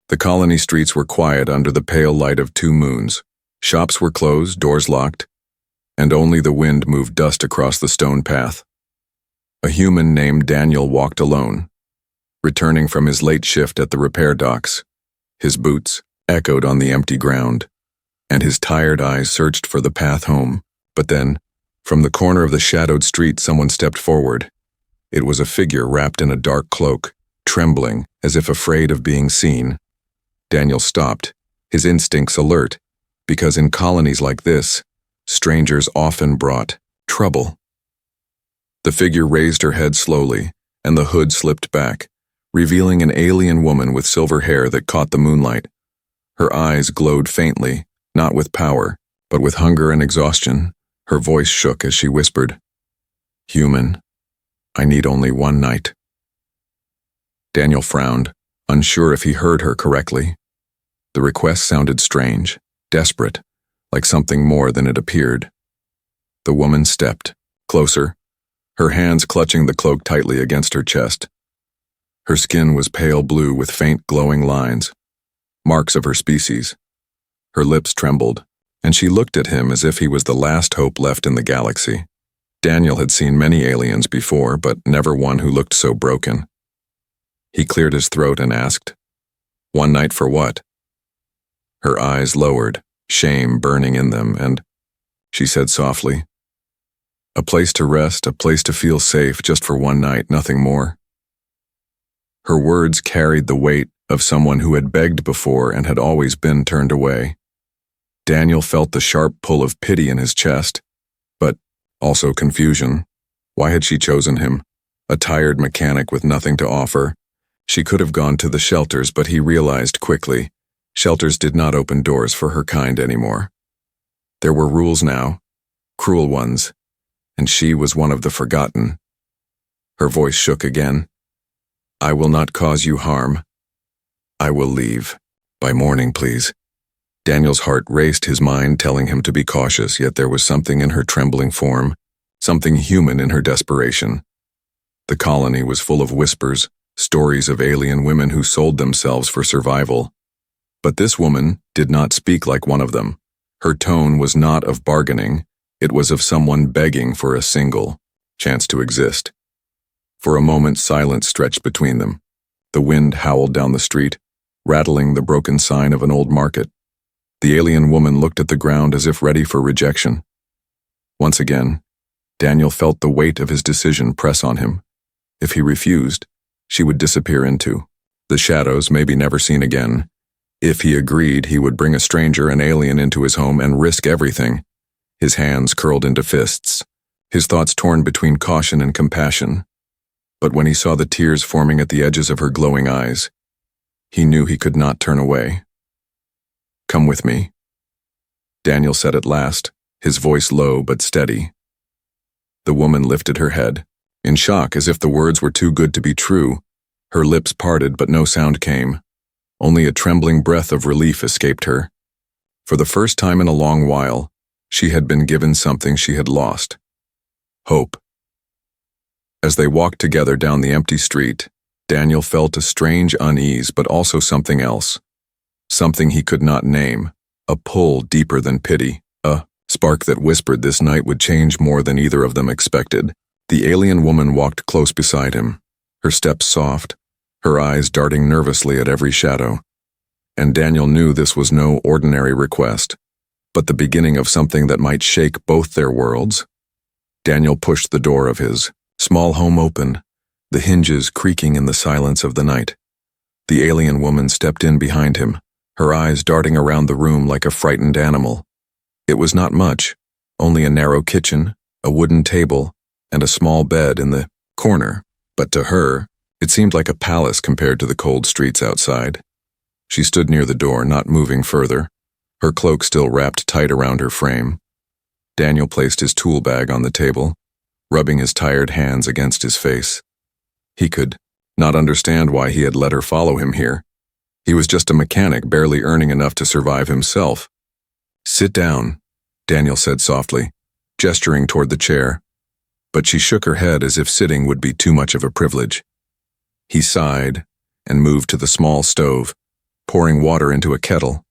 The colony streets were quiet under the pale light of 2 moons. Shops were closed, doors locked, and only the wind moved dust across the stone path. A human named Daniel walked alone, returning from his late shift at the repair docks. His boots echoed on the empty ground, and his tired eyes searched for the path home. But then, from the corner of the shadowed street, someone stepped forward. It was a figure wrapped in a dark cloak, trembling as if afraid of being seen. Daniel stopped, his instincts alert, because in colonies like this, strangers often brought trouble. The figure raised her head slowly, and the hood slipped back, revealing an alien woman with silver hair that caught the moonlight. Her eyes glowed faintly, not with power, but with hunger and exhaustion. Her voice shook as she whispered, "Human, I need only 1 night." Daniel frowned, unsure if he heard her correctly. The request sounded strange, desperate, like something more than it appeared. The woman stepped closer, her hands clutching the cloak tightly against her chest. Her skin was pale blue with faint glowing lines, marks of her species. Her lips trembled, and she looked at him as if he was the last hope left in the galaxy. Daniel had seen many aliens before, but never one who looked so broken. He cleared his throat and asked, "1 night for what?" Her eyes lowered, shame burning in them, and she said softly, "A place to rest, a place to feel safe, just for 1 night, nothing more." Her words carried the weight of someone who had begged before and had always been turned away. Daniel felt the sharp pull of pity in his chest, but also confusion. Why had she chosen him? A tired mechanic with nothing to offer. She could have gone to the shelters, but he realized quickly, shelters did not open doors for her kind anymore. There were rules now, cruel ones, and she was one of the forgotten. Her voice shook again. "I will not cause you harm. I will leave. By morning, please." Daniel's heart raced, his mind telling him to be cautious, yet there was something in her trembling form, something human in her desperation. The colony was full of whispers, stories of alien women who sold themselves for survival. But this woman did not speak like one of them. Her tone was not of bargaining, it was of someone begging for a single chance to exist. For a moment, silence stretched between them. The wind howled down the street, rattling the broken sign of an old market. The alien woman looked at the ground as if ready for rejection. Once again, Daniel felt the weight of his decision press on him. If he refused, she would disappear into the shadows, maybe never seen again. If he agreed, he would bring a stranger, an alien, into his home and risk everything. His hands curled into fists, his thoughts torn between caution and compassion. But when he saw the tears forming at the edges of her glowing eyes, he knew he could not turn away. "Come with me," Daniel said at last, his voice low but steady. The woman lifted her head, in shock as if the words were too good to be true. Her lips parted, but no sound came. Only a trembling breath of relief escaped her. For the first time in a long while, she had been given something she had lost: hope. As they walked together down the empty street, Daniel felt a strange unease, but also something else. Something he could not name, a pull deeper than pity, a spark that whispered this night would change more than either of them expected. The alien woman walked close beside him, her steps soft, her eyes darting nervously at every shadow. And Daniel knew this was no ordinary request, but the beginning of something that might shake both their worlds. Daniel pushed the door of his small home open, the hinges creaking in the silence of the night. The alien woman stepped in behind him, her eyes darting around the room like a frightened animal. It was not much, only a narrow kitchen, a wooden table, and a small bed in the corner, but to her, it seemed like a palace compared to the cold streets outside. She stood near the door, not moving further, her cloak still wrapped tight around her frame. Daniel placed his tool bag on the table, rubbing his tired hands against his face. He could not understand why he had let her follow him here. He was just a mechanic, barely earning enough to survive himself. "Sit down," Daniel said softly, gesturing toward the chair. But she shook her head as if sitting would be too much of a privilege. He sighed and moved to the small stove, pouring water into a kettle.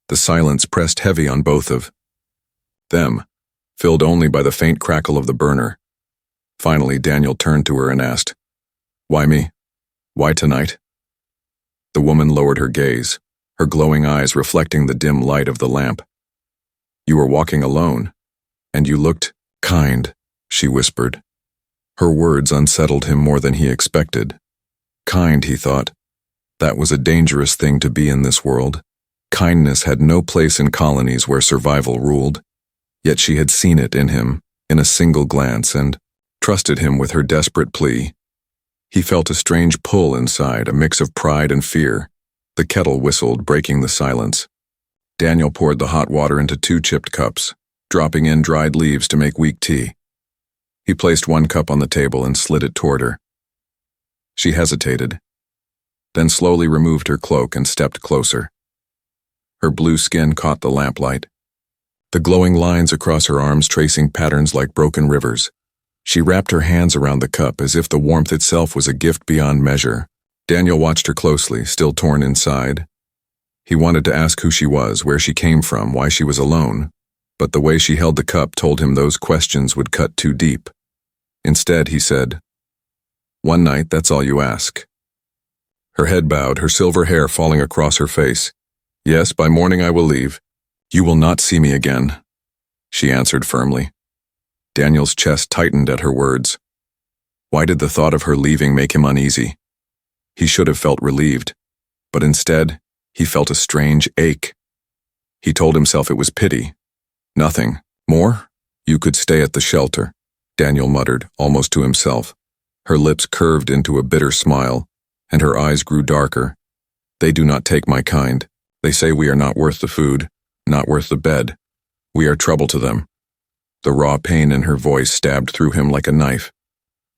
The silence pressed heavy on both of them, filled only by the faint crackle of the burner. Finally, Daniel turned to her and asked, "Why me? Why tonight?" The woman lowered her gaze, her glowing eyes reflecting the dim light of the lamp. "You were walking alone, and you looked kind," she whispered. Her words unsettled him more than he expected. Kind, he thought. That was a dangerous thing to be in this world. Kindness had no place in colonies where survival ruled. Yet she had seen it in him, in a single glance, and trusted him with her desperate plea. He felt a strange pull inside, a mix of pride and fear. The kettle whistled, breaking the silence. Daniel poured the hot water into 2 chipped cups, dropping in dried leaves to make weak tea. He placed 1 cup on the table and slid it toward her. She hesitated, then slowly removed her cloak and stepped closer. Her blue skin caught the lamplight, the glowing lines across her arms tracing patterns like broken rivers. She wrapped her hands around the cup as if the warmth itself was a gift beyond measure. Daniel watched her closely, still torn inside. He wanted to ask who she was, where she came from, why she was alone, but the way she held the cup told him those questions would cut too deep. Instead, he said, "One night, that's all you ask." Her head bowed, her silver hair falling across her face. "Yes, by morning I will leave. You will not see me again," she answered firmly. Daniel's chest tightened at her words. Why did the thought of her leaving make him uneasy? He should have felt relieved, but instead, he felt a strange ache. He told himself it was pity. Nothing more? "You could stay at the shelter," Daniel muttered, almost to himself. Her lips curved into a bitter smile, and her eyes grew darker. "They do not take my kind. They say we are not worth the food, not worth the bed. We are trouble to them." The raw pain in her voice stabbed through him like a knife.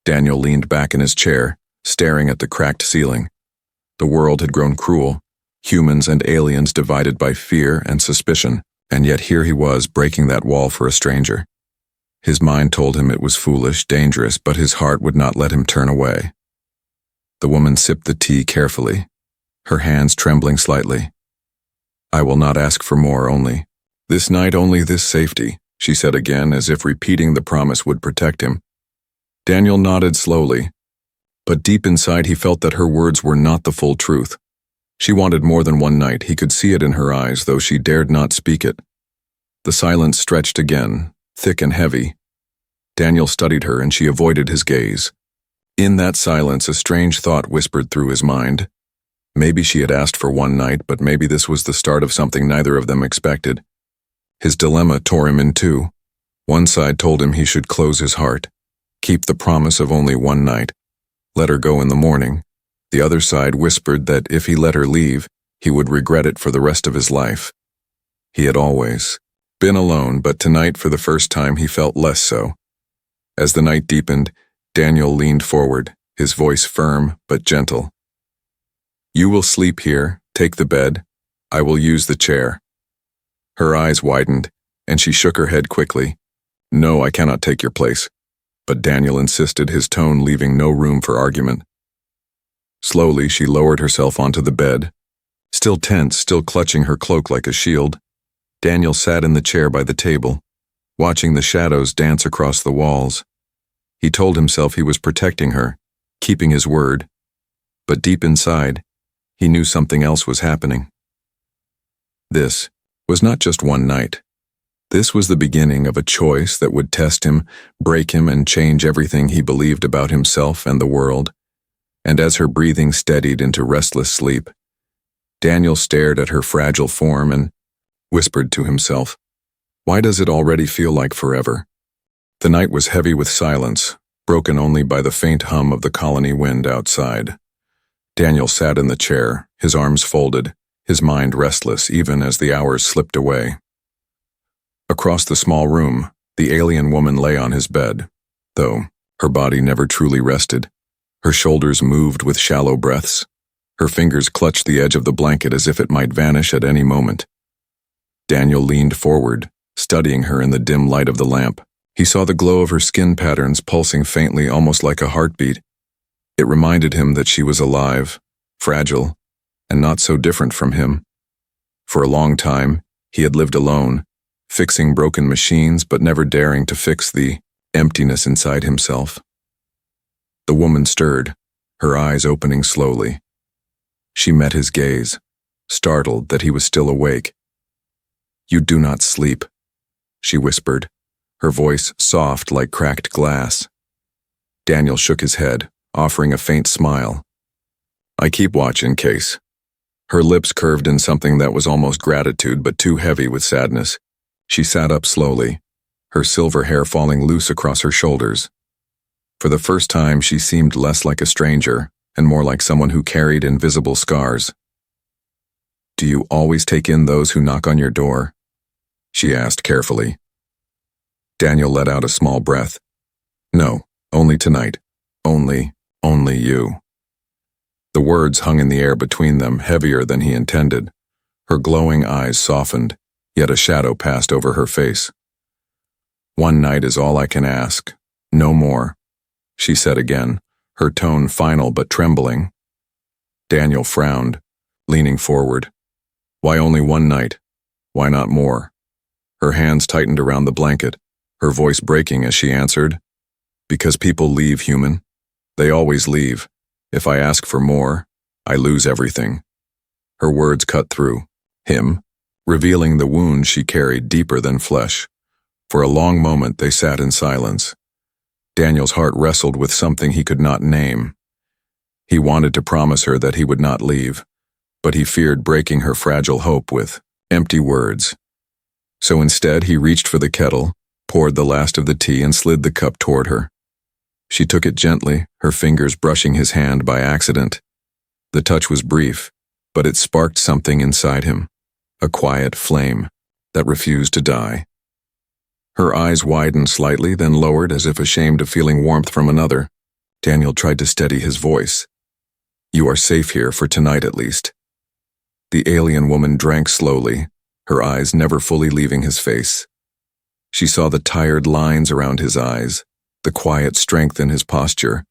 Daniel leaned back in his chair, staring at the cracked ceiling. The world had grown cruel, humans and aliens divided by fear and suspicion, and yet here he was breaking that wall for a stranger. His mind told him it was foolish, dangerous, but his heart would not let him turn away. The woman sipped the tea carefully, her hands trembling slightly. "I will not ask for more, only this night, only this safety," she said again, as if repeating the promise would protect him. Daniel nodded slowly, but deep inside he felt that her words were not the full truth. She wanted more than one night. He could see it in her eyes, though she dared not speak it. The silence stretched again, thick and heavy. Daniel studied her, and she avoided his gaze. In that silence, a strange thought whispered through his mind. Maybe she had asked for one night, but maybe this was the start of something neither of them expected. His dilemma tore him in two. One side told him he should close his heart, keep the promise of only one night, let her go in the morning. The other side whispered that if he let her leave, he would regret it for the rest of his life. He had always been alone, but tonight, for the first time, he felt less so. As the night deepened, Daniel leaned forward, his voice firm but gentle. "You will sleep here, take the bed. I will use the chair." Her eyes widened, and she shook her head quickly. "No, I cannot take your place." But Daniel insisted, his tone leaving no room for argument. Slowly, she lowered herself onto the bed. Still tense, still clutching her cloak like a shield, Daniel sat in the chair by the table, watching the shadows dance across the walls. He told himself he was protecting her, keeping his word. But deep inside, he knew something else was happening. This was not just one night. This was the beginning of a choice that would test him, break him, and change everything he believed about himself and the world. And as her breathing steadied into restless sleep, Daniel stared at her fragile form and whispered to himself, "Why does it already feel like forever?" The night was heavy with silence, broken only by the faint hum of the colony wind outside. Daniel sat in the chair, his arms folded, his mind restless even as the hours slipped away. Across the small room, the alien woman lay on his bed, though her body never truly rested. Her shoulders moved with shallow breaths. Her fingers clutched the edge of the blanket as if it might vanish at any moment. Daniel leaned forward, studying her in the dim light of the lamp. He saw the glow of her skin patterns pulsing faintly, almost like a heartbeat. It reminded him that she was alive, fragile, and not so different from him. For a long time, he had lived alone, fixing broken machines but never daring to fix the emptiness inside himself. The woman stirred, her eyes opening slowly. She met his gaze, startled that he was still awake. "You do not sleep," she whispered, her voice soft like cracked glass. Daniel shook his head, offering a faint smile. "I keep watch in case." Her lips curved in something that was almost gratitude but too heavy with sadness. She sat up slowly, her silver hair falling loose across her shoulders. For the first time, she seemed less like a stranger and more like someone who carried invisible scars. "Do you always take in those who knock on your door?" she asked carefully. Daniel let out a small breath. "No, only tonight. Only you." The words hung in the air between them, heavier than he intended. Her glowing eyes softened, yet a shadow passed over her face. "One night is all I can ask. No more," she said again, her tone final but trembling. Daniel frowned, leaning forward. "Why only one night? Why not more?" Her hands tightened around the blanket, her voice breaking as she answered, "Because people leave, human. They always leave. If I ask for more, I lose everything." Her words cut through him, revealing the wound she carried deeper than flesh. For a long moment they sat in silence. Daniel's heart wrestled with something he could not name. He wanted to promise her that he would not leave, but he feared breaking her fragile hope with empty words. So instead he reached for the kettle, poured the last of the tea and slid the cup toward her. She took it gently, her fingers brushing his hand by accident. The touch was brief, but it sparked something inside him, a quiet flame that refused to die. Her eyes widened slightly, then lowered as if ashamed of feeling warmth from another. Daniel tried to steady his voice. "You are safe here, for tonight at least." The alien woman drank slowly, her eyes never fully leaving his face. She saw the tired lines around his eyes, the quiet strength in his posture,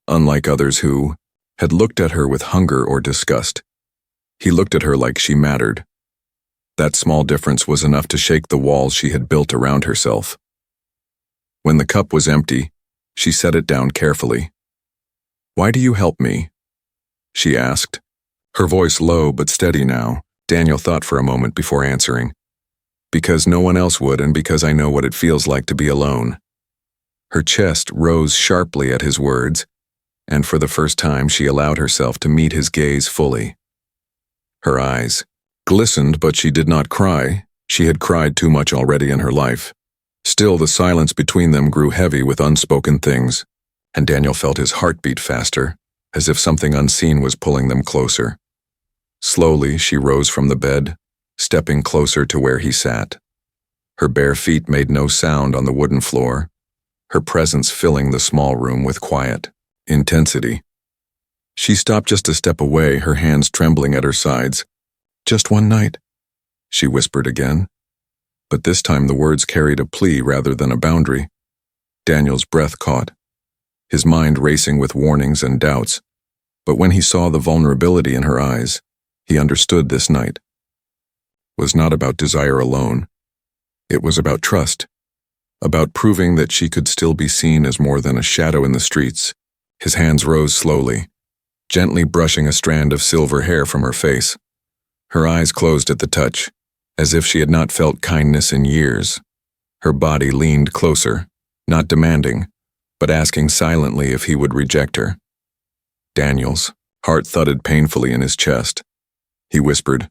unlike others who had looked at her with hunger or disgust. He looked at her like she mattered. That small difference was enough to shake the walls she had built around herself. When the cup was empty, she set it down carefully. "Why do you help me?" she asked. Her voice low but steady now. Daniel thought for a moment before answering. "Because no one else would, and because I know what it feels like to be alone." Her chest rose sharply at his words, and for the first time she allowed herself to meet his gaze fully. Her eyes glistened, but she did not cry. She had cried too much already in her life. Still, the silence between them grew heavy with unspoken things, and Daniel felt his heart beat faster, as if something unseen was pulling them closer. Slowly, she rose from the bed, stepping closer to where he sat. Her bare feet made no sound on the wooden floor, her presence filling the small room with quiet intensity. She stopped just a step away, her hands trembling at her sides. "Just one night," she whispered again. But this time the words carried a plea rather than a boundary. Daniel's breath caught, his mind racing with warnings and doubts. But when he saw the vulnerability in her eyes, he understood this night was not about desire alone. It was about trust, about proving that she could still be seen as more than a shadow in the streets. His hands rose slowly, gently brushing a strand of silver hair from her face. Her eyes closed at the touch, as if she had not felt kindness in years. Her body leaned closer, not demanding, but asking silently if he would reject her. Daniel's heart thudded painfully in his chest. He whispered,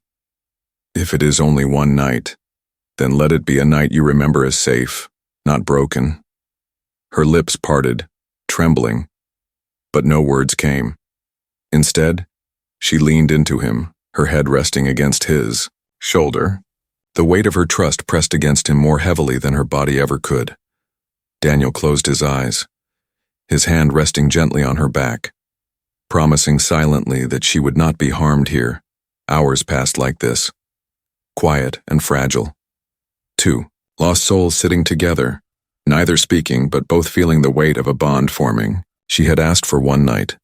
"If it is only one night, then let it be a night you remember as safe, not broken." Her lips parted, trembling, but no words came. Instead, she leaned into him, her head resting against his shoulder. The weight of her trust pressed against him more heavily than her body ever could. Daniel closed his eyes, his hand resting gently on her back, promising silently that she would not be harmed here. Hours passed like this, quiet and fragile. Two lost souls sitting together, neither speaking but both feeling the weight of a bond forming. She had asked for one night,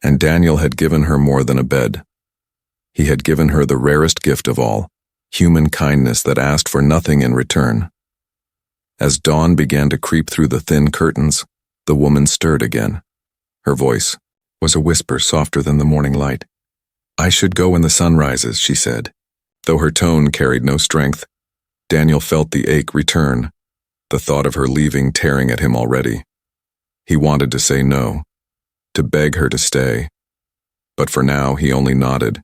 and Daniel had given her more than a bed. He had given her the rarest gift of all, human kindness that asked for nothing in return. As dawn began to creep through the thin curtains, the woman stirred again. Her voice was a whisper softer than the morning light. "I should go when the sun rises," she said. Though her tone carried no strength, Daniel felt the ache return, the thought of her leaving tearing at him already. He wanted to say no, to beg her to stay. But for now he only nodded,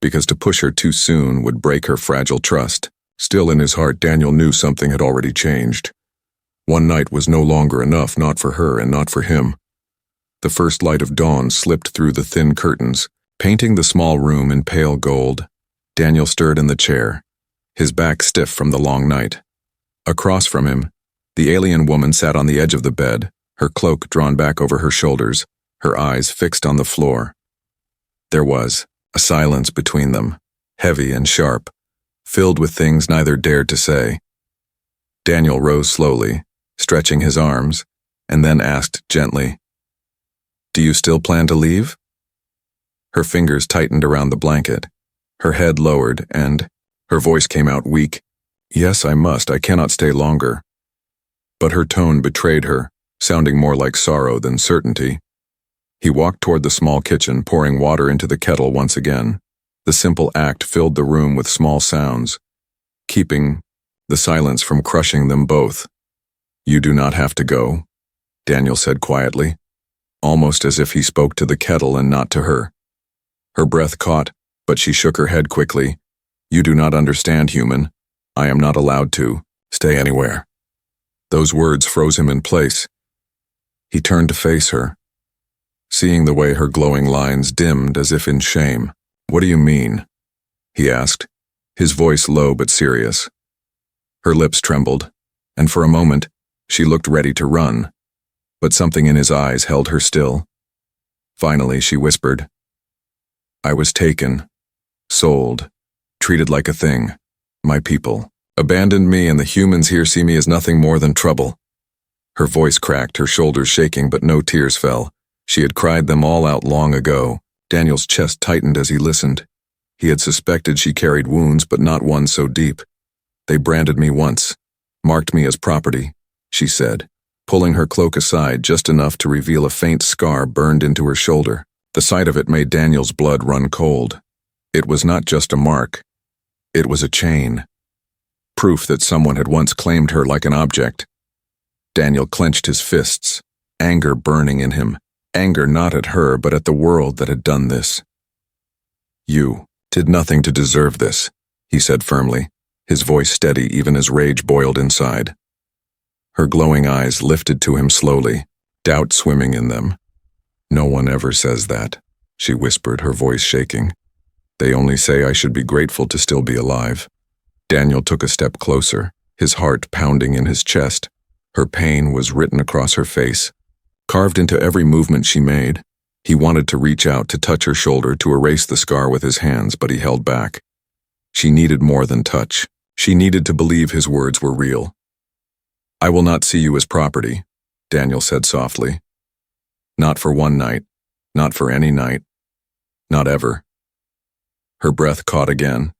because to push her too soon would break her fragile trust. Still in his heart, Daniel knew something had already changed. One night was no longer enough, not for her and not for him. The first light of dawn slipped through the thin curtains, painting the small room in pale gold. Daniel stirred in the chair, his back stiff from the long night. Across from him, the alien woman sat on the edge of the bed, her cloak drawn back over her shoulders, her eyes fixed on the floor. There was a silence between them, heavy and sharp, filled with things neither dared to say. Daniel rose slowly, stretching his arms, and then asked gently, "Do you still plan to leave?" Her fingers tightened around the blanket, her head lowered, and her voice came out weak. "Yes, I must. I cannot stay longer." But her tone betrayed her, sounding more like sorrow than certainty. He walked toward the small kitchen, pouring water into the kettle once again. The simple act filled the room with small sounds, keeping the silence from crushing them both. "You do not have to go," Daniel said quietly, almost as if he spoke to the kettle and not to her. Her breath caught, but she shook her head quickly. "You do not understand, human. I am not allowed to stay anywhere." Those words froze him in place. He turned to face her, seeing the way her glowing lines dimmed as if in shame. "What do you mean?" he asked, his voice low but serious. Her lips trembled, and for a moment, she looked ready to run, but something in his eyes held her still. Finally, she whispered, "I was taken, sold, treated like a thing. My people abandoned me, and the humans here see me as nothing more than trouble." Her voice cracked, her shoulders shaking, but no tears fell. She had cried them all out long ago. Daniel's chest tightened as he listened. He had suspected she carried wounds, but not one so deep. "They branded me once, marked me as property," she said, pulling her cloak aside just enough to reveal a faint scar burned into her shoulder. The sight of it made Daniel's blood run cold. It was not just a mark. It was a chain. Proof that someone had once claimed her like an object. Daniel clenched his fists, anger burning in him. Anger not at her, but at the world that had done this. "You did nothing to deserve this," he said firmly, his voice steady even as rage boiled inside. Her glowing eyes lifted to him slowly, doubt swimming in them. "No one ever says that," she whispered, her voice shaking. "They only say I should be grateful to still be alive." Daniel took a step closer, his heart pounding in his chest. Her pain was written across her face, carved into every movement she made. He wanted to reach out to touch her shoulder, to erase the scar with his hands, but he held back. She needed more than touch. She needed to believe his words were real. "I will not see you as property," Daniel said softly. "Not for one night, not for any night, not ever." Her breath caught again,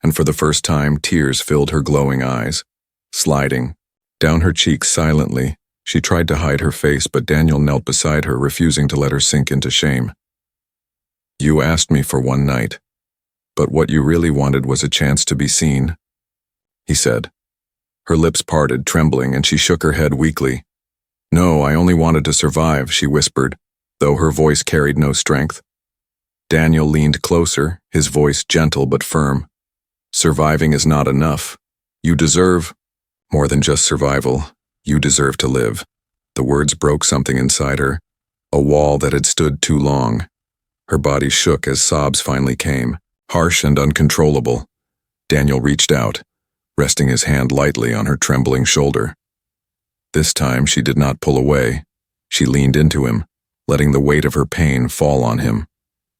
and for the first time tears filled her glowing eyes, sliding down her cheeks silently. She tried to hide her face, but Daniel knelt beside her, refusing to let her sink into shame. "You asked me for one night, but what you really wanted was a chance to be seen," he said. Her lips parted, trembling, and she shook her head weakly. "No, I only wanted to survive," she whispered, though her voice carried no strength. Daniel leaned closer, his voice gentle but firm. "Surviving is not enough. You deserve more than just survival. You deserve to live." The words broke something inside her, a wall that had stood too long. Her body shook as sobs finally came, harsh and uncontrollable. Daniel reached out, resting his hand lightly on her trembling shoulder. This time she did not pull away. She leaned into him, letting the weight of her pain fall on him.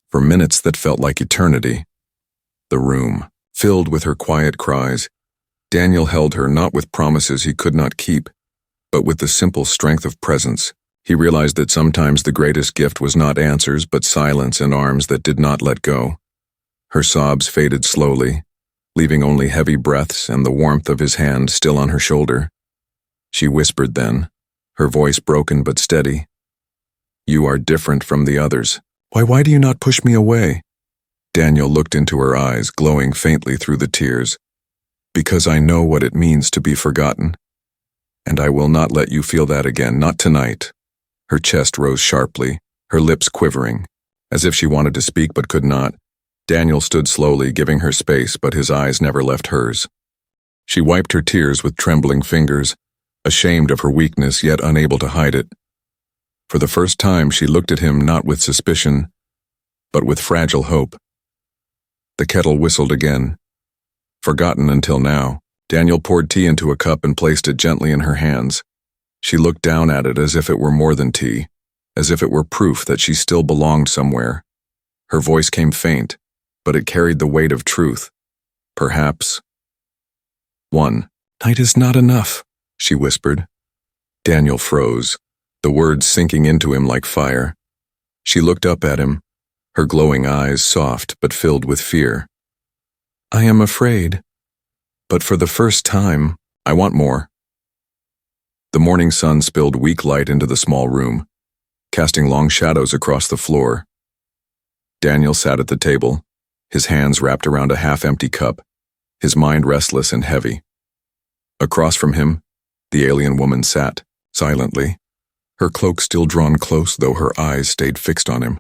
For minutes that felt like eternity, the room filled with her quiet cries. Daniel held her not with promises he could not keep, but with the simple strength of presence. He realized that sometimes the greatest gift was not answers, but silence and arms that did not let go. Her sobs faded slowly, leaving only heavy breaths and the warmth of his hand still on her shoulder. She whispered then, her voice broken but steady. "You are different from the others. Why do you not push me away?" Daniel looked into her eyes, glowing faintly through the tears. "Because I know what it means to be forgotten. And I will not let you feel that again, not tonight." Her chest rose sharply, her lips quivering, as if she wanted to speak but could not. Daniel stood slowly, giving her space, but his eyes never left hers. She wiped her tears with trembling fingers, ashamed of her weakness yet unable to hide it. For the first time she looked at him not with suspicion, but with fragile hope. The kettle whistled again. Forgotten until now, Daniel poured tea into a cup and placed it gently in her hands. She looked down at it as if it were more than tea, as if it were proof that she still belonged somewhere. Her voice came faint, but it carried the weight of truth. Perhaps. "One night is not enough," she whispered. Daniel froze, the words sinking into him like fire. She looked up at him, her glowing eyes soft but filled with fear. "I am afraid, but for the first time, I want more." The morning sun spilled weak light into the small room, casting long shadows across the floor. Daniel sat at the table, his hands wrapped around a half-empty cup, his mind restless and heavy. Across from him, the alien woman sat, silently, her cloak still drawn close though her eyes stayed fixed on him.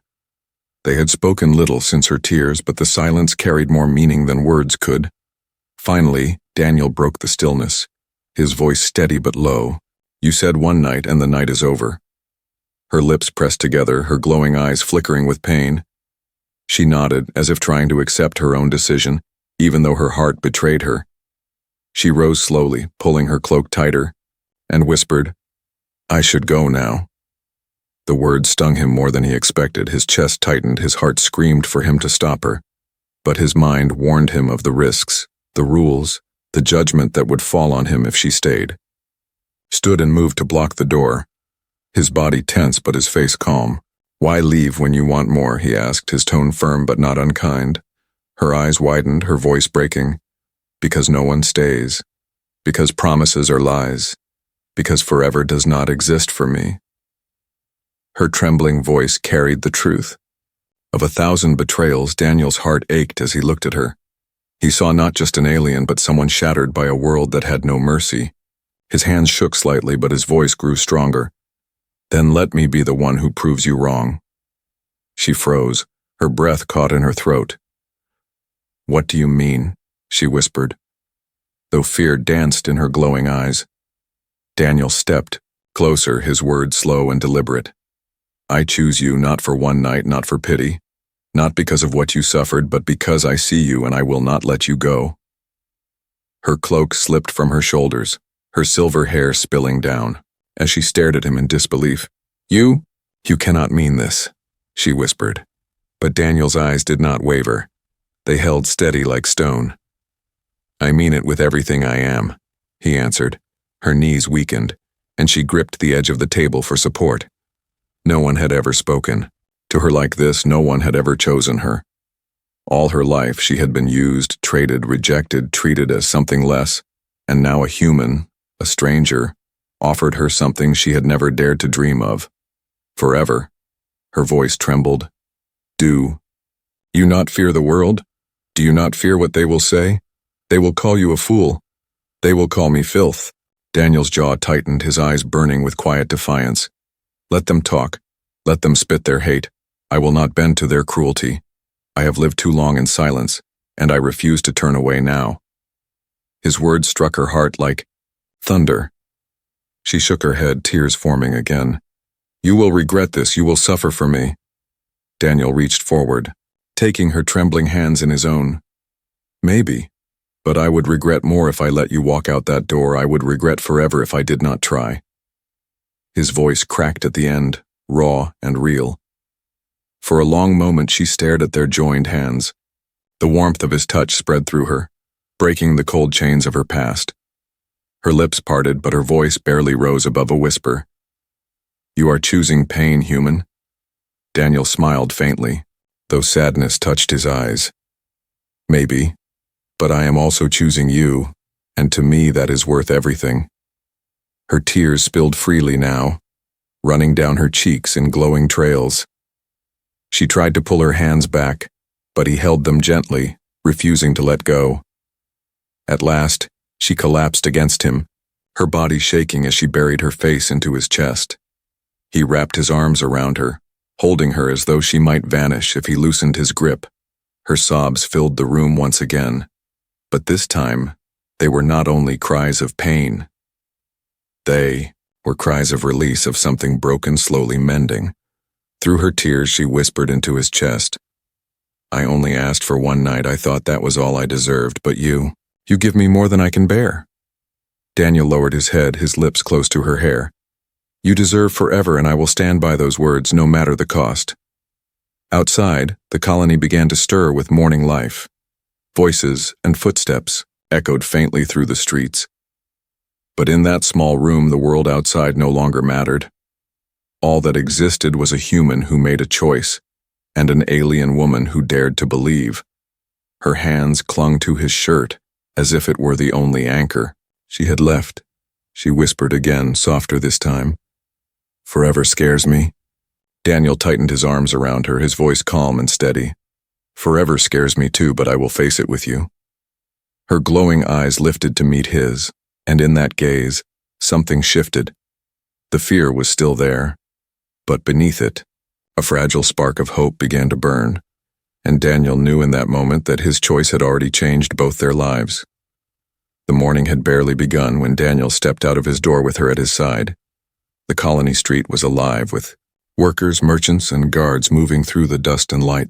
They had spoken little since her tears, but the silence carried more meaning than words could. Finally, Daniel broke the stillness, his voice steady but low. "You said one night and the night is over." Her lips pressed together, her glowing eyes flickering with pain. She nodded, as if trying to accept her own decision, even though her heart betrayed her. She rose slowly, pulling her cloak tighter, and whispered, "I should go now." The words stung him more than he expected. His chest tightened, his heart screamed for him to stop her. But his mind warned him of the risks, the rules, the judgment that would fall on him if she stayed. Stood and moved to block the door, his body tense but his face calm. "Why leave when you want more?" he asked, his tone firm but not unkind. Her eyes widened, her voice breaking. "Because no one stays. Because promises are lies. Because forever does not exist for me." Her trembling voice carried the truth. Of 1,000 betrayals, Daniel's heart ached as he looked at her. He saw not just an alien, but someone shattered by a world that had no mercy. His hands shook slightly, but his voice grew stronger. "Then let me be the one who proves you wrong." She froze, her breath caught in her throat. "What do you mean?" she whispered, though fear danced in her glowing eyes. Daniel stepped, closer, his words slow and deliberate. "I choose you not for one night, not for pity, not because of what you suffered, but because I see you and I will not let you go." Her cloak slipped from her shoulders, her silver hair spilling down, as she stared at him in disbelief. You cannot mean this," she whispered. But Daniel's eyes did not waver. They held steady like stone. "I mean it with everything I am," he answered. Her knees weakened, and she gripped the edge of the table for support. No one had ever spoken. To her like this, no one had ever chosen her. All her life she had been used, traded, rejected, treated as something less, and now a human, a stranger, offered her something she had never dared to dream of. Forever. Her voice trembled. "Do you not fear the world? Do you not fear what they will say? They will call you a fool. They will call me filth." Daniel's jaw tightened, his eyes burning with quiet defiance. "Let them talk. Let them spit their hate. I will not bend to their cruelty. I have lived too long in silence, and I refuse to turn away now." His words struck her heart like thunder. She shook her head, tears forming again. "You will regret this. You will suffer for me." Daniel reached forward, taking her trembling hands in his own. "Maybe. But I would regret more if I let you walk out that door. I would regret forever if I did not try." His voice cracked at the end, raw and real. For a long moment she stared at their joined hands. The warmth of his touch spread through her, breaking the cold chains of her past. Her lips parted, but her voice barely rose above a whisper. "You are choosing pain, human." Daniel smiled faintly, though sadness touched his eyes. Maybe. But I am also choosing you, and to me that is worth everything. Her tears spilled freely now, running down her cheeks in glowing trails. She tried to pull her hands back, but he held them gently, refusing to let go. At last, she collapsed against him, her body shaking as she buried her face into his chest. He wrapped his arms around her, holding her as though she might vanish if he loosened his grip. Her sobs filled the room once again, but this time, they were not only cries of pain. They were cries of release of something broken slowly mending. Through her tears, she whispered into his chest, "I only asked for one night. I thought that was all I deserved, but you give me more than I can bear." Daniel lowered his head, his lips close to her hair. "You deserve forever, and I will stand by those words, no matter the cost." Outside, the colony began to stir with morning life. Voices and footsteps echoed faintly through the streets. But in that small room, the world outside no longer mattered. All that existed was a human who made a choice, and an alien woman who dared to believe. Her hands clung to his shirt, as if it were the only anchor. "She had left," she whispered again, softer this time. "Forever scares me." Daniel tightened his arms around her, his voice calm and steady. "Forever scares me too, but I will face it with you." Her glowing eyes lifted to meet his, and in that gaze, something shifted. The fear was still there, but beneath it, a fragile spark of hope began to burn, and Daniel knew in that moment that his choice had already changed both their lives. The morning had barely begun when Daniel stepped out of his door with her at his side. The colony street was alive with workers, merchants, and guards moving through the dust and light.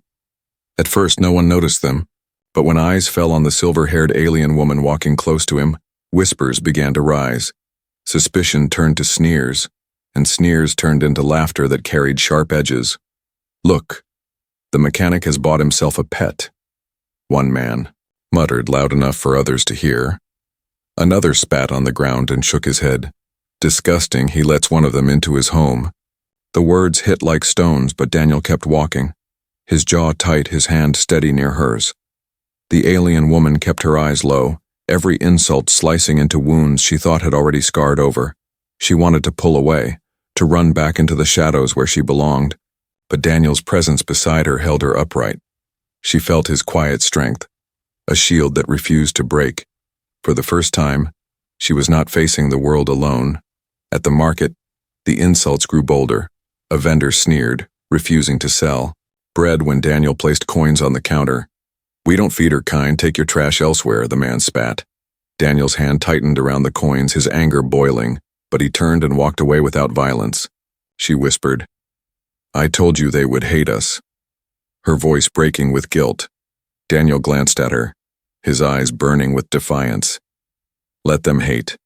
At first, no one noticed them, but when eyes fell on the silver-haired alien woman walking close to him, whispers began to rise. Suspicion turned to sneers, and sneers turned into laughter that carried sharp edges. "Look, the mechanic has bought himself a pet," one man muttered loud enough for others to hear. Another spat on the ground and shook his head. "Disgusting, he lets one of them into his home." The words hit like stones, but Daniel kept walking, his jaw tight, his hand steady near hers. The alien woman kept her eyes low, every insult slicing into wounds she thought had already scarred over. She wanted to pull away, to run back into the shadows where she belonged, but Daniel's presence beside her held her upright. She felt his quiet strength, a shield that refused to break. For the first time, she was not facing the world alone. At the market, the insults grew bolder. A vendor sneered, refusing to sell bread when Daniel placed coins on the counter. "We don't feed her kind, take your trash elsewhere," the man spat. Daniel's hand tightened around the coins, his anger boiling, but he turned and walked away without violence. She whispered, "I told you they would hate us," her voice breaking with guilt. Daniel glanced at her, his eyes burning with defiance. "Let them hate.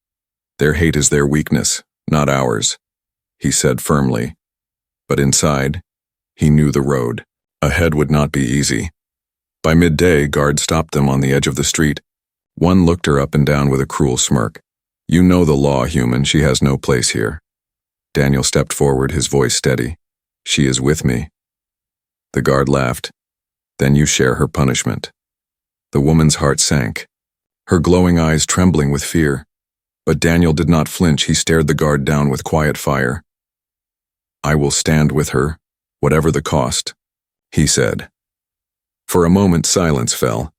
Their hate is their weakness, not ours," he said firmly. But inside, he knew the road. Ahead would not be easy. By midday, guards stopped them on the edge of the street. One looked her up and down with a cruel smirk. "You know the law, human. She has no place here." Daniel stepped forward, his voice steady. "She is with me." The guard laughed. "Then you share her punishment." The woman's heart sank, her glowing eyes trembling with fear. But Daniel did not flinch. He stared the guard down with quiet fire. "I will stand with her, whatever the cost," he said. For a moment, silence fell.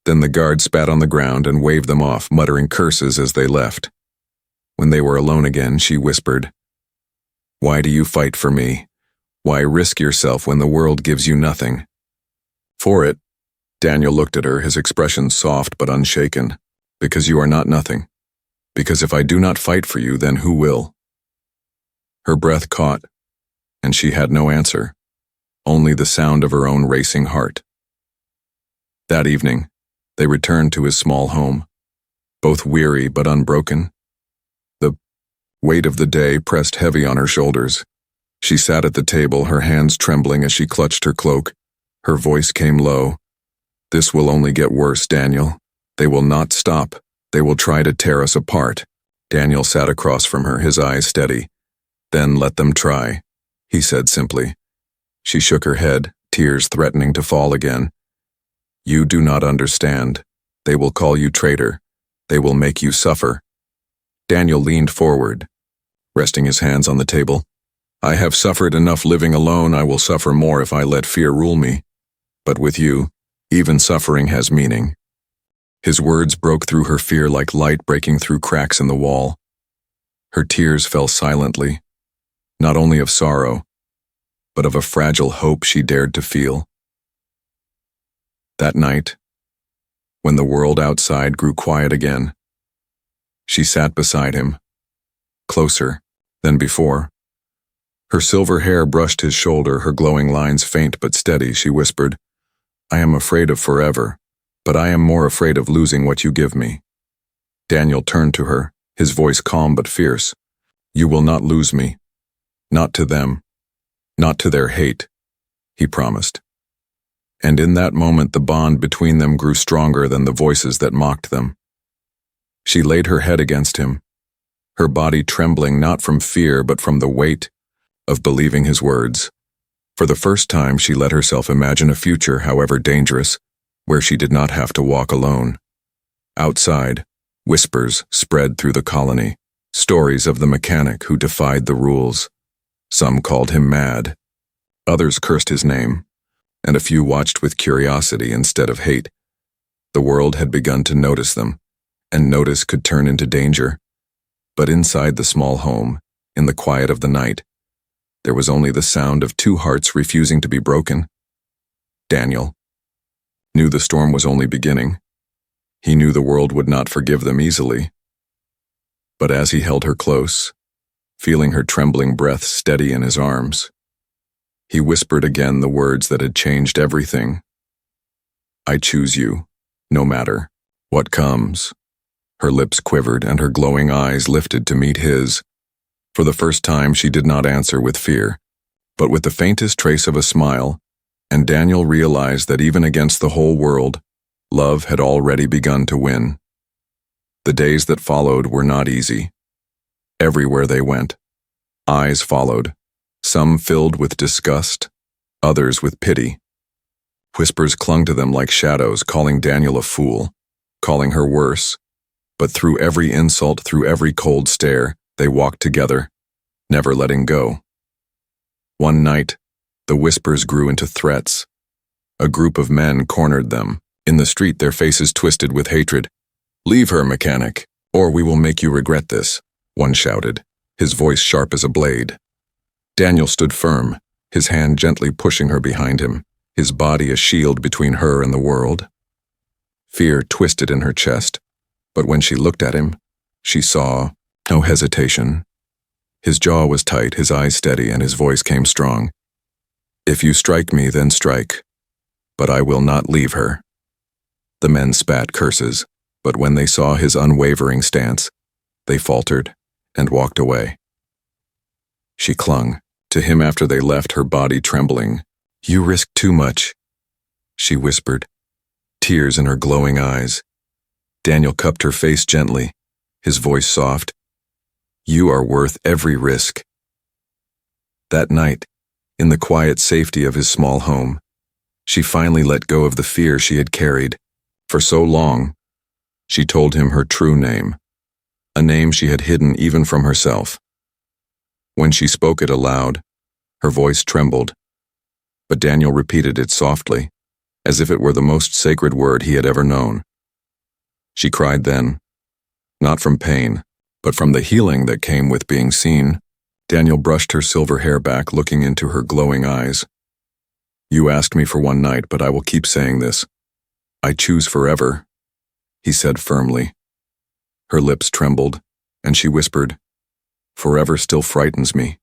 Then the guard spat on the ground and waved them off, muttering curses as they left. When they were alone again, she whispered, "Why do you fight for me? Why risk yourself when the world gives you nothing?" "For it," Daniel looked at her, his expression soft but unshaken. "Because you are not nothing. Because if I do not fight for you, then who will?" Her breath caught, and she had no answer, only the sound of her own racing heart. That evening, they returned to his small home, both weary but unbroken. The weight of the day pressed heavy on her shoulders. She sat at the table, her hands trembling as she clutched her cloak. Her voice came low. "This will only get worse, Daniel. They will not stop. They will try to tear us apart." Daniel sat across from her, his eyes steady. "Then let them try," he said simply. She shook her head, tears threatening to fall again. You do not understand. They will call you traitor. They will make you suffer. Daniel leaned forward, resting his hands on the table. I have suffered enough living alone. I will suffer more if I let fear rule me. But with you, even suffering has meaning. His words broke through her fear like light breaking through cracks in the wall. Her tears fell silently, not only of sorrow, but of a fragile hope she dared to feel. That night, when the world outside grew quiet again, she sat beside him, closer than before. Her silver hair brushed his shoulder, her glowing lines faint but steady. She whispered, I am afraid of forever, but I am more afraid of losing what you give me. Daniel turned to her, his voice calm but fierce. You will not lose me. Not to them. Not to their hate, he promised. And in that moment the bond between them grew stronger than the voices that mocked them. She laid her head against him, her body trembling not from fear but from the weight of believing his words. For the first time she let herself imagine a future, however dangerous, where she did not have to walk alone. Outside, whispers spread through the colony, stories of the mechanic who defied the rules. Some called him mad, others cursed his name, and a few watched with curiosity instead of hate. The world had begun to notice them, and notice could turn into danger. But inside the small home, in the quiet of the night, there was only the sound of two hearts refusing to be broken. Daniel knew the storm was only beginning. He knew the world would not forgive them easily. But as he held her close, feeling her trembling breath steady in his arms, he whispered again the words that had changed everything. I choose you, no matter what comes. Her lips quivered and her glowing eyes lifted to meet his. For the first time she did not answer with fear, but with the faintest trace of a smile, and Daniel realized that even against the whole world, love had already begun to win. The days that followed were not easy. Everywhere they went, eyes followed, some filled with disgust, others with pity. Whispers clung to them like shadows, calling Daniel a fool, calling her worse. But through every insult, through every cold stare, they walked together, never letting go. One night, the whispers grew into threats. A group of men cornered them. In the street, their faces twisted with hatred. Leave her, mechanic, or we will make you regret this, one shouted, his voice sharp as a blade. Daniel stood firm, his hand gently pushing her behind him, his body a shield between her and the world. Fear twisted in her chest, but when she looked at him, she saw no hesitation. His jaw was tight, his eyes steady, and his voice came strong. If you strike me, then strike, but I will not leave her. The men spat curses, but when they saw his unwavering stance, they faltered and walked away. She clung to him after they left, her body trembling. You risk too much, she whispered, tears in her glowing eyes. Daniel cupped her face gently, his voice soft. You are worth every risk. That night, in the quiet safety of his small home, she finally let go of the fear she had carried for so long. She told him her true name, a name she had hidden even from herself. When she spoke it aloud, her voice trembled, but Daniel repeated it softly, as if it were the most sacred word he had ever known. She cried then, not from pain, but from the healing that came with being seen. Daniel brushed her silver hair back, looking into her glowing eyes. You asked me for one night, but I will keep saying this. I choose forever, he said firmly. Her lips trembled, and she whispered, Forever still frightens me.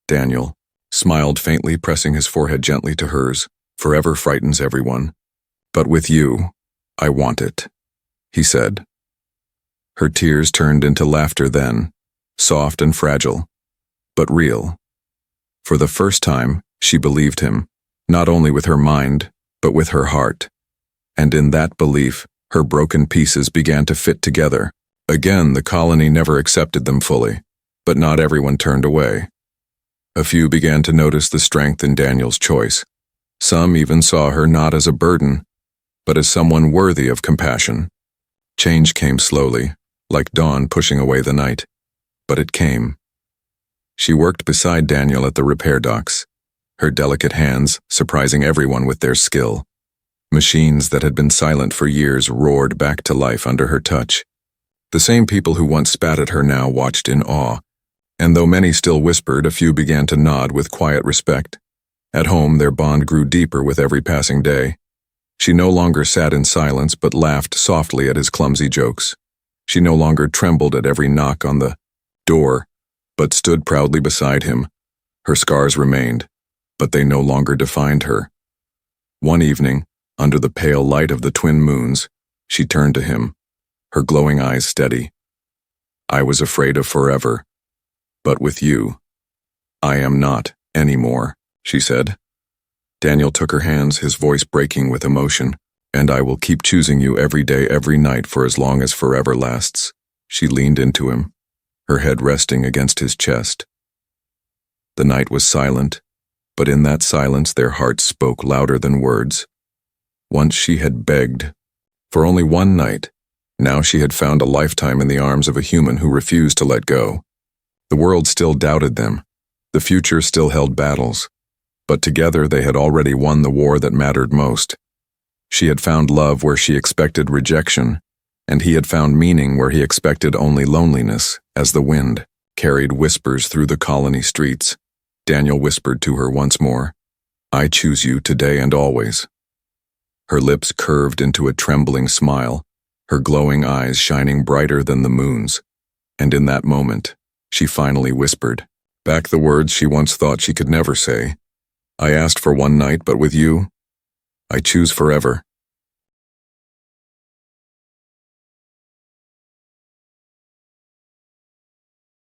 Daniel smiled faintly, pressing his forehead gently to hers. Forever frightens everyone. But with you, I want it, he said. Her tears turned into laughter then, soft and fragile, but real. For the first time, she believed him, not only with her mind, but with her heart. And in that belief, her broken pieces began to fit together. Again, the colony never accepted them fully, but not everyone turned away. A few began to notice the strength in Daniel's choice. Some even saw her not as a burden, but as someone worthy of compassion. Change came slowly, like dawn pushing away the night. But it came. She worked beside Daniel at the repair docks, her delicate hands surprising everyone with their skill. Machines that had been silent for years roared back to life under her touch. The same people who once spat at her now watched in awe, and though many still whispered, a few began to nod with quiet respect. At home, their bond grew deeper with every passing day. She no longer sat in silence but laughed softly at his clumsy jokes. She no longer trembled at every knock on the door, but stood proudly beside him. Her scars remained, but they no longer defined her. One evening, under the pale light of the twin moons, she turned to him, her glowing eyes steady. "I was afraid of forever, but with you, I am not anymore," she said. Daniel took her hands, his voice breaking with emotion. "And I will keep choosing you every day, every night, for as long as forever lasts." She leaned into him, her head resting against his chest. The night was silent, but in that silence their hearts spoke louder than words. Once she had begged for only one night. Now she had found a lifetime in the arms of a human who refused to let go. The world still doubted them. The future still held battles. But together they had already won the war that mattered most. She had found love where she expected rejection, and he had found meaning where he expected only loneliness. As the wind carried whispers through the colony streets, Daniel whispered to her once more, "I choose you today and always." Her lips curved into a trembling smile, her glowing eyes shining brighter than the moon's. And in that moment, she finally whispered back the words she once thought she could never say. "I asked for one night, but with you, I choose forever."